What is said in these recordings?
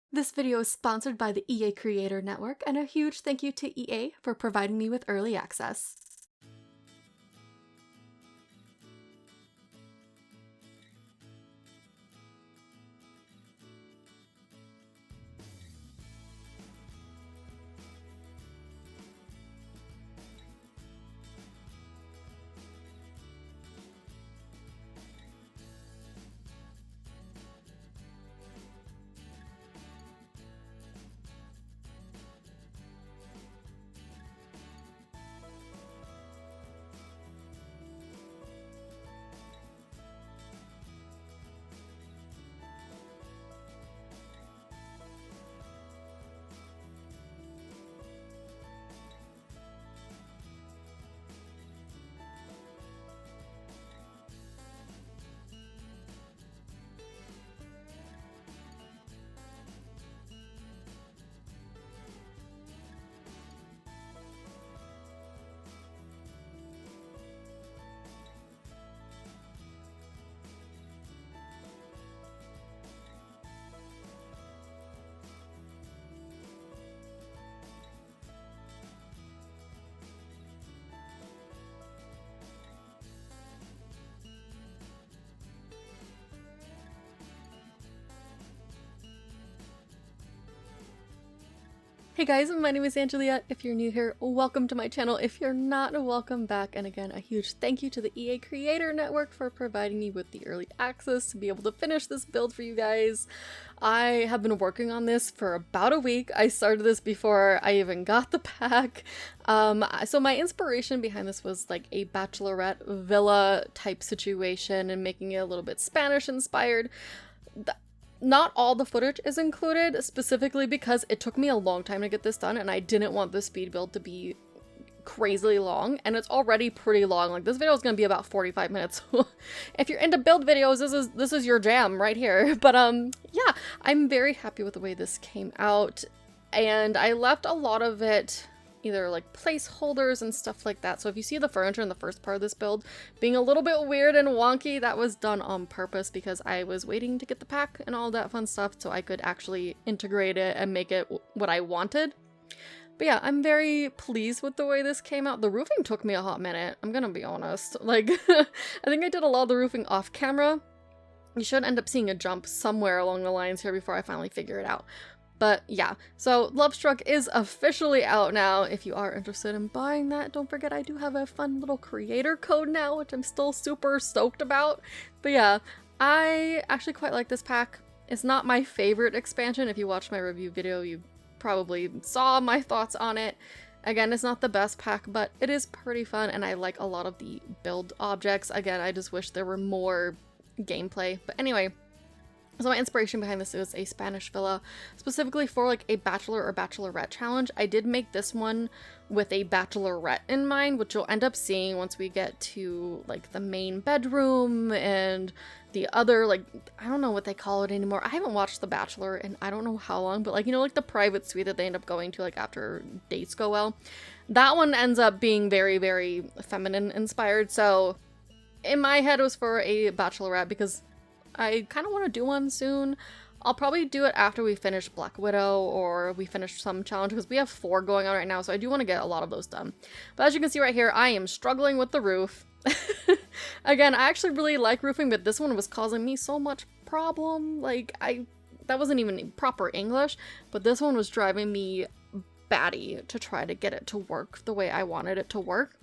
This video is sponsored by the EA Creator Network, and a huge thank you to EA for providing me with early access. Hey guys, my name is Angelia. If you're new here, welcome to my channel. If you're not, welcome back. And again, a huge thank you to the EA Creator Network for providing me with the early access to be able to finish this build for you guys. I have been working on this for about a week. I started this before I even got the pack. So my inspiration behind this was like a Bachelorette villa type situation and making it a little bit Spanish inspired. Not all the footage is included, specifically because it took me a long time to get this done and I didn't want the speed build to be crazily long, and it's already pretty long. Like, this video is going to be about 45 minutes. If you're into build videos, this is your jam right here. But yeah, I'm very happy with the way this came out, and I left a lot of it either like placeholders and stuff like that. So if you see the furniture in the first part of this build being a little bit weird and wonky, that was done on purpose because I was waiting to get the pack and all that fun stuff so I could actually integrate it and make it what I wanted. But yeah, I'm very pleased with the way this came out. The roofing took me a hot minute, I'm gonna be honest. Like, I think I did a lot of the roofing off camera. You should end up seeing a jump somewhere along the lines here before I finally figure it out. But yeah, so Lovestruck is officially out now. If you are interested in buying that, don't forget I do have a fun little creator code now, which I'm still super stoked about. But yeah, I actually quite like this pack. It's not my favorite expansion. If you watched my review video, you probably saw my thoughts on it. Again, it's not the best pack, but it is pretty fun, and I like a lot of the build objects. Again, I just wish there were more gameplay. But anyway, so my inspiration behind this is a Spanish villa, specifically for like a bachelor or bachelorette challenge. I did make this one with a bachelorette in mind, which you'll end up seeing once we get to like the main bedroom and the other, like, I don't know what they call it anymore. I haven't watched The Bachelor in I don't know how long, but like, you know, like the private suite that they end up going to like after dates go well. That one ends up being very, very feminine inspired. So in my head it was for a bachelorette because I kind of want to do one soon. I'll probably do it after we finish Black Widow or we finish some challenge because we have 4 going on right now, so I do want to get a lot of those done. But as you can see right here, I am struggling with the roof. Again, I actually really like roofing, but this one was causing me so much problem. Like, that wasn't even proper English, but this one was driving me batty to try to get it to work the way I wanted it to work.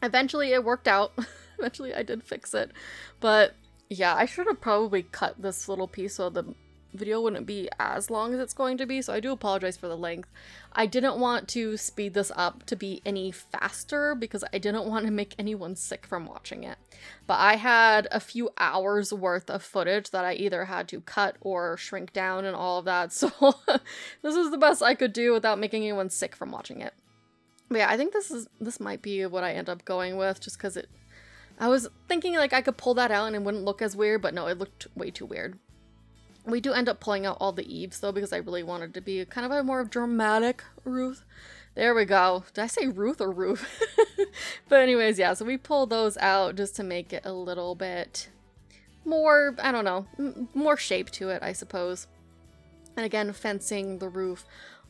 Eventually it worked out. Eventually I did fix it, but yeah, I should have probably cut this little piece so the video wouldn't be as long as it's going to be, so I do apologize for the length. I didn't want to speed this up to be any faster because I didn't want to make anyone sick from watching it. But I had a few hours worth of footage that I either had to cut or shrink down and all of that, so this is the best I could do without making anyone sick from watching it. But yeah, I think this might be what I end up going with, just because I was thinking like I could pull that out and it wouldn't look as weird, but no, it looked way too weird. We do end up pulling out all the eaves though because I really wanted to be kind of a more dramatic roof. There we go. Did I say Ruth or roof? But anyways, yeah, so we pull those out just to make it a little bit more, I don't know, more shape to it, I suppose. And again, fencing, the roof,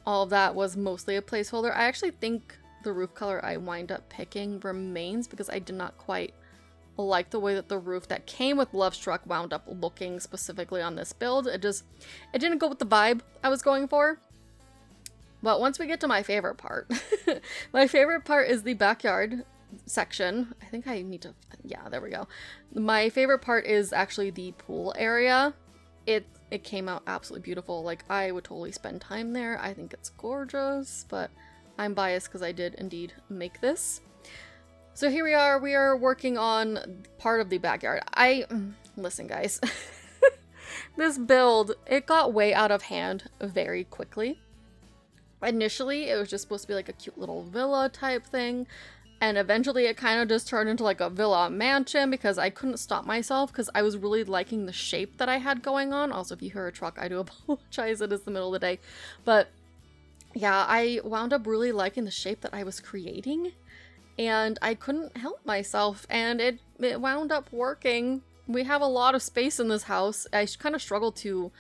all of that was mostly a placeholder. I actually think the roof color I wind up picking remains because I did not quite like the way that the roof that came with Lovestruck wound up looking specifically on this build. It didn't go with the vibe I was going for. But once we get to my favorite part, my favorite part is the backyard section. I think I need to, yeah, there we go. My favorite part is actually the pool area. It came out absolutely beautiful. Like, I would totally spend time there. I think it's gorgeous, but I'm biased because I did indeed make this. So here we are working on part of the backyard. Listen guys, this build, it got way out of hand very quickly. Initially, it was just supposed to be like a cute little villa type thing. And eventually it kind of just turned into like a villa mansion because I couldn't stop myself because I was really liking the shape that I had going on. Also, if you hear a truck, I do apologize. It is the middle of the day. But yeah, I wound up really liking the shape that I was creating. And I couldn't help myself. And it wound up working. We have a lot of space in this house. I kind of struggled to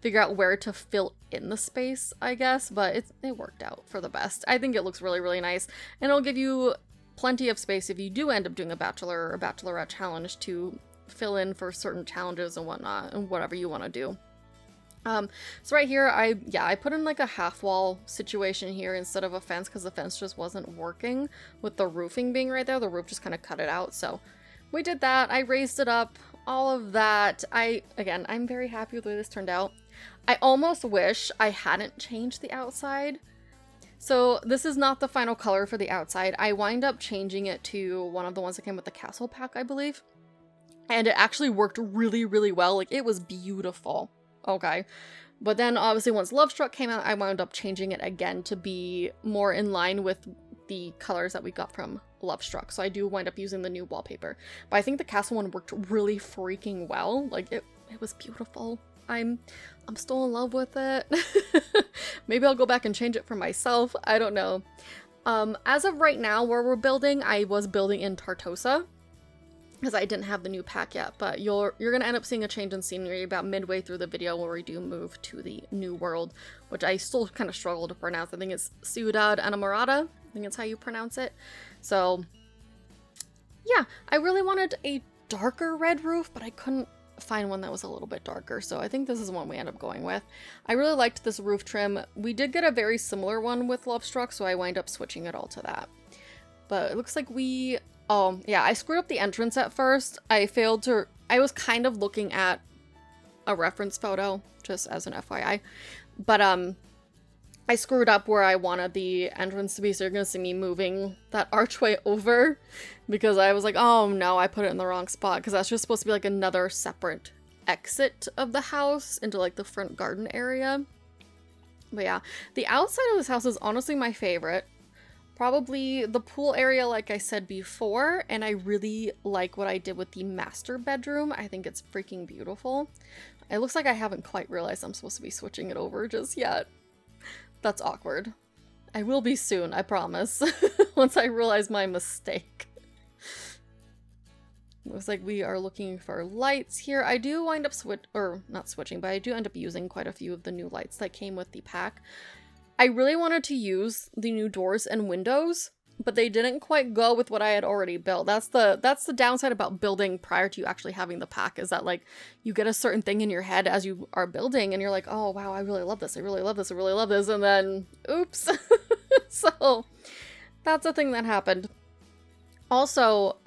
figure out where to fill in the space, I guess, but it worked out for the best. I think it looks really, really nice, and it'll give you plenty of space if you do end up doing a bachelor or bachelorette challenge to fill in for certain challenges and whatnot, and whatever you want to do. So right here, I put in like a half wall situation here instead of a fence because the fence just wasn't working with the roofing being right there. The roof just kind of cut it out, so we did that. I raised it up, all of that. Again, I'm very happy with the way this turned out. I almost wish I hadn't changed the outside. So this is not the final color for the outside. I wind up changing it to one of the ones that came with the castle pack, I believe. And it actually worked really, really well. Like, it was beautiful. Okay. But then obviously once Lovestruck came out, I wound up changing it again to be more in line with the colors that we got from Lovestruck. So I do wind up using the new wallpaper. But I think the castle one worked really freaking well. Like, it was beautiful. I'm still in love with it. Maybe I'll go back and change it for myself. I don't know. As of right now, where we're building, I was building in Tartosa because I didn't have the new pack yet. But you're gonna end up seeing a change in scenery about midway through the video where we do move to the new world, which I still kind of struggle to pronounce. I think it's Ciudad Enamorada. I think it's how you pronounce it. So yeah, I really wanted a darker red roof, but I couldn't find one that was a little bit darker, so I think this is one we end up going with. I really liked this roof trim. We did get a very similar one with Lovestruck, so I wind up switching it all to that. But it looks like oh yeah, I screwed up the entrance at first. I was kind of looking at a reference photo, just as an FYI, but I screwed up where I wanted the entrance to be, so you're gonna see me moving that archway over because I was like, oh no, I put it in the wrong spot because that's just supposed to be like another separate exit of the house into like the front garden area. But yeah, the outside of this house is honestly my favorite. Probably the pool area, like I said before, and I really like what I did with the master bedroom. I think it's freaking beautiful. It looks like I haven't quite realized I'm supposed to be switching it over just yet. That's awkward. I will be soon, I promise. Once I realize my mistake. Looks like we are looking for lights here. I do wind up not switching, but I do end up using quite a few of the new lights that came with the pack. I really wanted to use the new doors and windows, but they didn't quite go with what I had already built. That's the downside about building prior to you actually having the pack, is that like you get a certain thing in your head as you are building and you're like, oh wow, I really love this, I really love this, I really love this, and then oops. So that's a thing that happened. Also,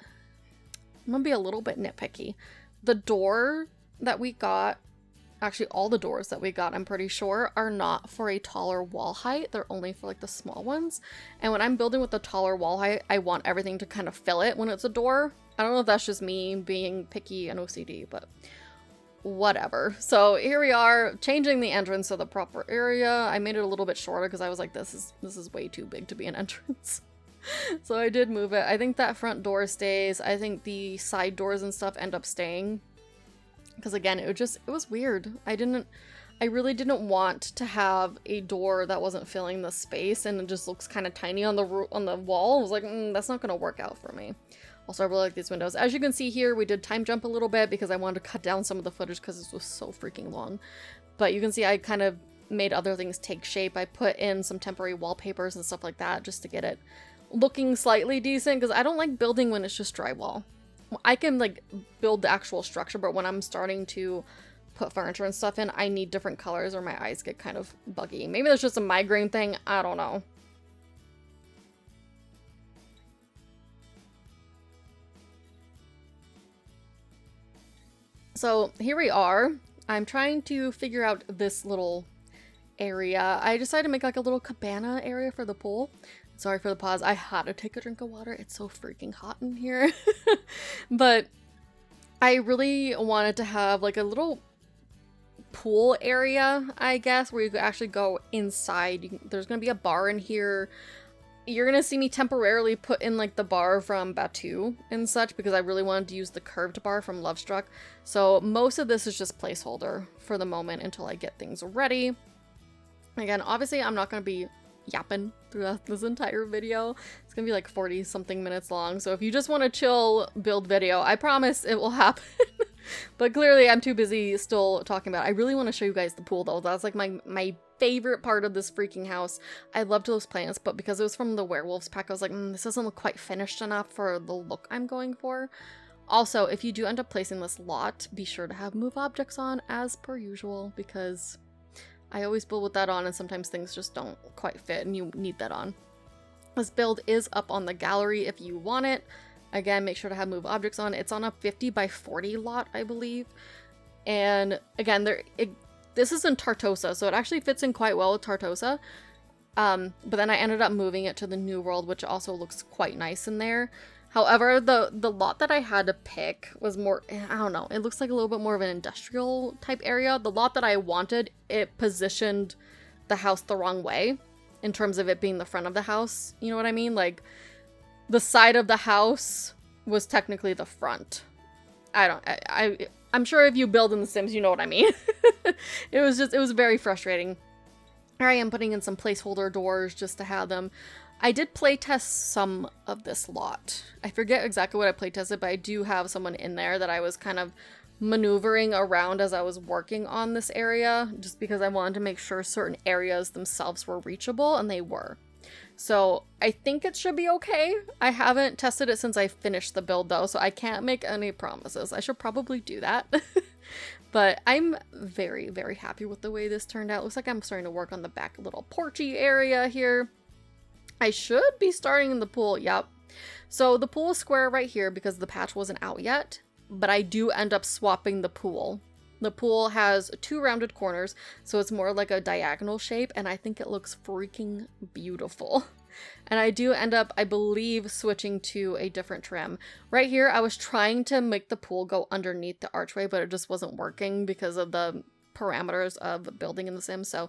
I'm gonna be a little bit nitpicky. The door that we got, actually all the doors that we got, I'm pretty sure, are not for a taller wall height. They're only for like the small ones. And when I'm building with the taller wall height, I want everything to kind of fill it when it's a door. I don't know if that's just me being picky and OCD, but whatever. So here we are, changing the entrance to the proper area. I made it a little bit shorter because I was like, this is way too big to be an entrance. So I did move it. I think that front door stays. I think the side doors and stuff end up staying. Because again, it was weird. I really didn't want to have a door that wasn't filling the space and it just looks kind of tiny on the wall. I was like, that's not going to work out for me. Also, I really like these windows. As you can see here, we did time jump a little bit because I wanted to cut down some of the footage because this was so freaking long. But you can see I kind of made other things take shape. I put in some temporary wallpapers and stuff like that just to get it looking slightly decent, because I don't like building when it's just drywall. I can like build the actual structure, but when I'm starting to put furniture and stuff in, I need different colors or my eyes get kind of buggy. Maybe that's just a migraine thing, I don't know. So here we are. I'm trying to figure out this little area. I decided to make like a little cabana area for the pool. Sorry for the pause. I had to take a drink of water. It's so freaking hot in here. But I really wanted to have like a little pool area, I guess, where you could actually go inside. There's going to be a bar in here. You're going to see me temporarily put in like the bar from Batu and such, because I really wanted to use the curved bar from Lovestruck. So most of this is just placeholder for the moment until I get things ready. Again, obviously I'm not going to be yapping throughout this entire video. It's gonna be like 40 something minutes long, so if you just want a chill build video, I promise it will happen. But clearly I'm too busy still talking about it. I really want to show you guys the pool though. That's like my favorite part of this freaking house. I loved those plants, but because it was from the werewolves pack, I was like, this doesn't look quite finished enough for the look I'm going for. Also, if you do end up placing this lot, be sure to have move objects on as per usual, because I always build with that on and sometimes things just don't quite fit and you need that on. This build is up on the gallery if you want it. Again, make sure to have move objects on. It's on a 50 by 40 lot, I believe. And again, this is in Tartosa, so it actually fits in quite well with Tartosa. But then I ended up moving it to the New World, which also looks quite nice in there. However, the lot that I had to pick was more, I don't know, it looks like a little bit more of an industrial type area. The lot that I wanted, it positioned the house the wrong way in terms of it being the front of the house. You know what I mean? Like, the side of the house was technically the front. I'm sure if you build in The Sims, you know what I mean. It was very frustrating. Here I am putting in some placeholder doors just to have them. I did playtest some of this lot. I forget exactly what I playtested, but I do have someone in there that I was kind of maneuvering around as I was working on this area, just because I wanted to make sure certain areas themselves were reachable, and they were. So I think it should be okay. I haven't tested it since I finished the build though, so I can't make any promises. I should probably do that. But I'm very, very happy with the way this turned out. Looks like I'm starting to work on the back little porchy area here. I should be starting in the pool, yep. So the pool is square right here because the patch wasn't out yet, but I do end up swapping the pool. The pool has 2 rounded corners, so it's more like a diagonal shape, and I think it looks freaking beautiful. And I do end up, I believe, switching to a different trim. Right here, I was trying to make the pool go underneath the archway, but it just wasn't working because of the parameters of building in The Sims, so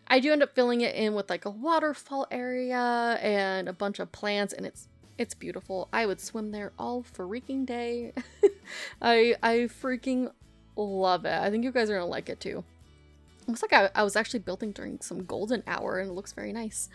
I do end up filling it in with like a waterfall area and a bunch of plants, and it's beautiful. I would swim there all freaking day. I freaking love it. I think you guys are gonna like it too. Looks like I was actually building during some golden hour, and it looks very nice.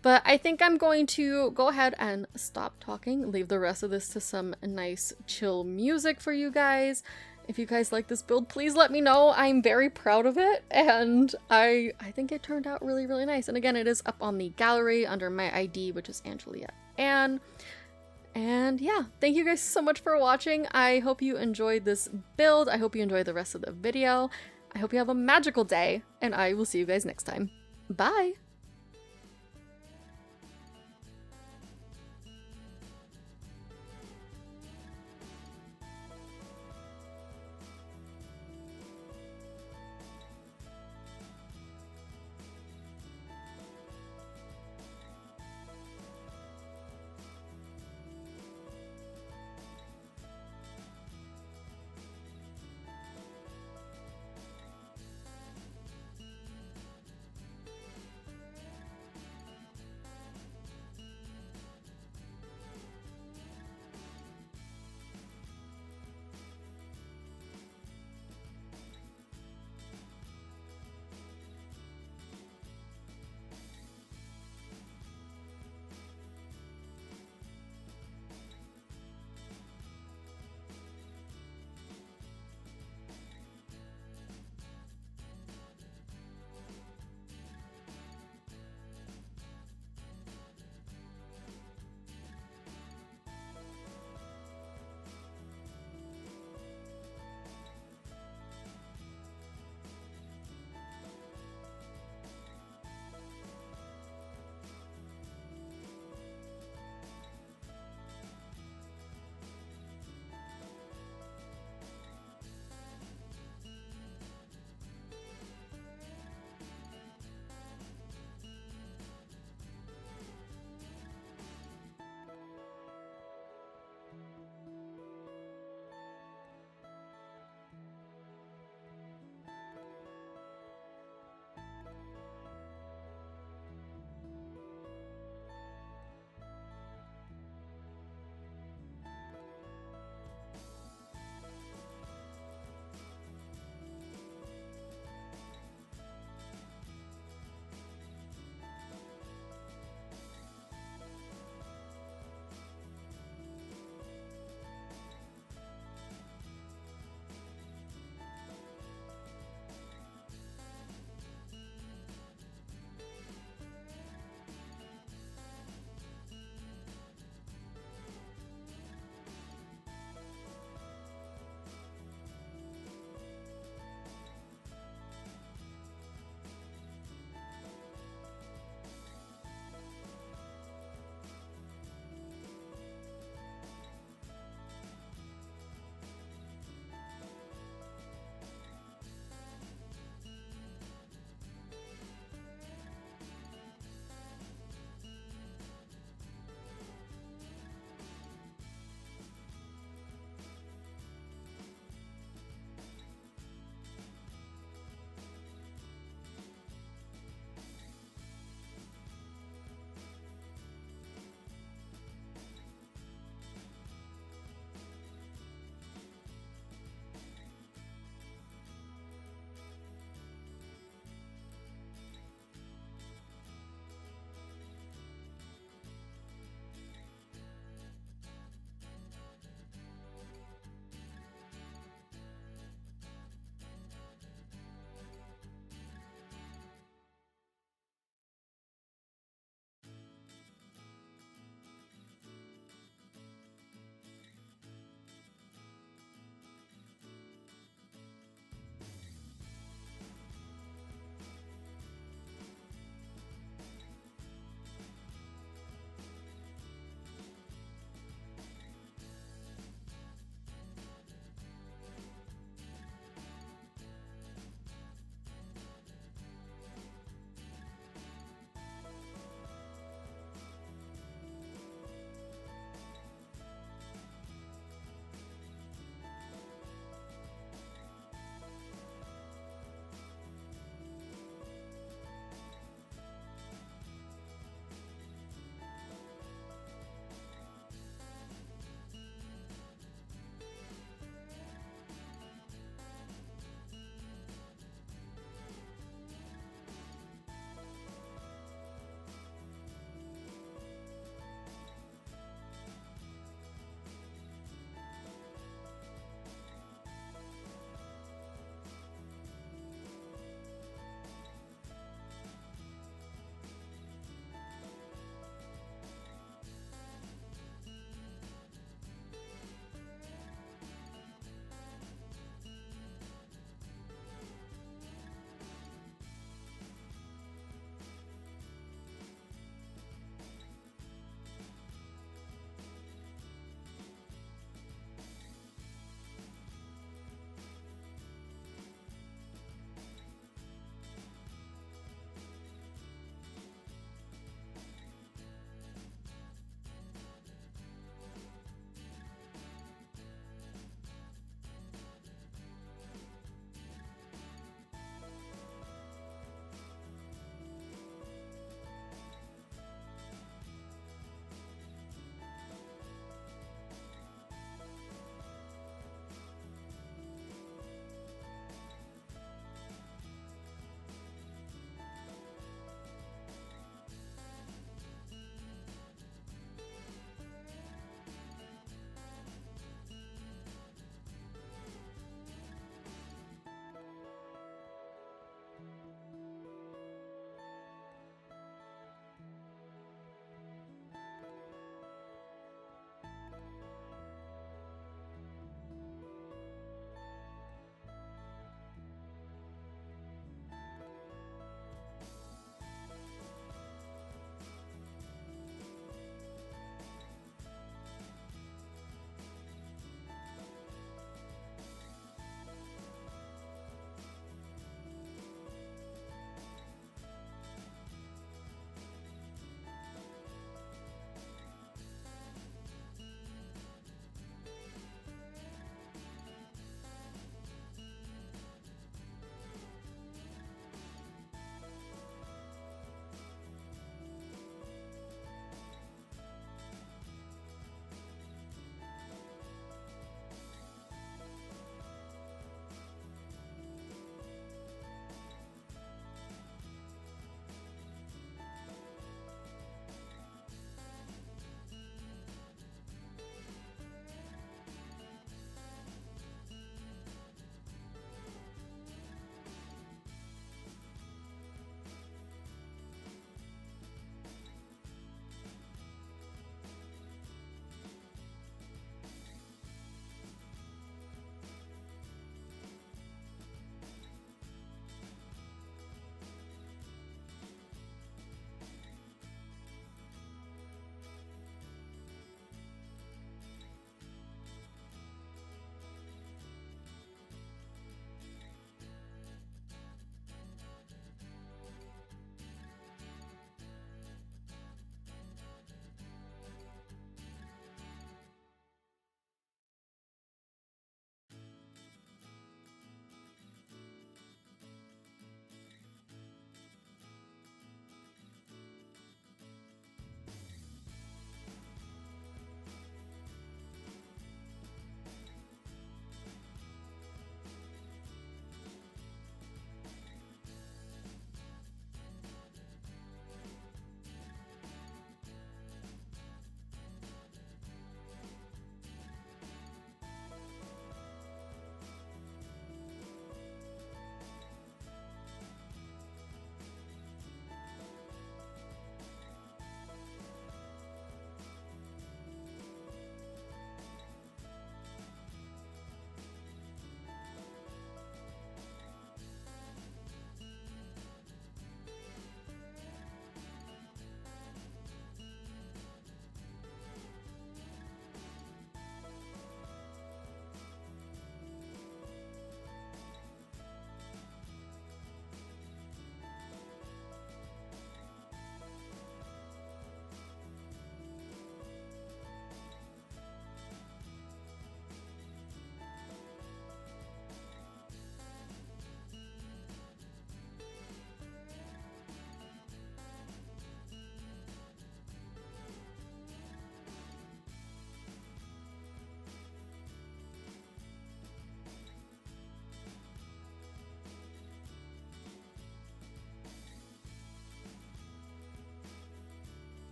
But I think I'm going to go ahead and stop talking, leave the rest of this to some nice chill music for you guys. If you guys like this build, please let me know. I'm very proud of it, and I think it turned out really, really nice. And again, it is up on the gallery under my ID, which is AngeliaAnn. And yeah, thank you guys so much for watching. I hope you enjoyed this build. I hope you enjoyed the rest of the video. I hope you have a magical day, and I will see you guys next time. Bye!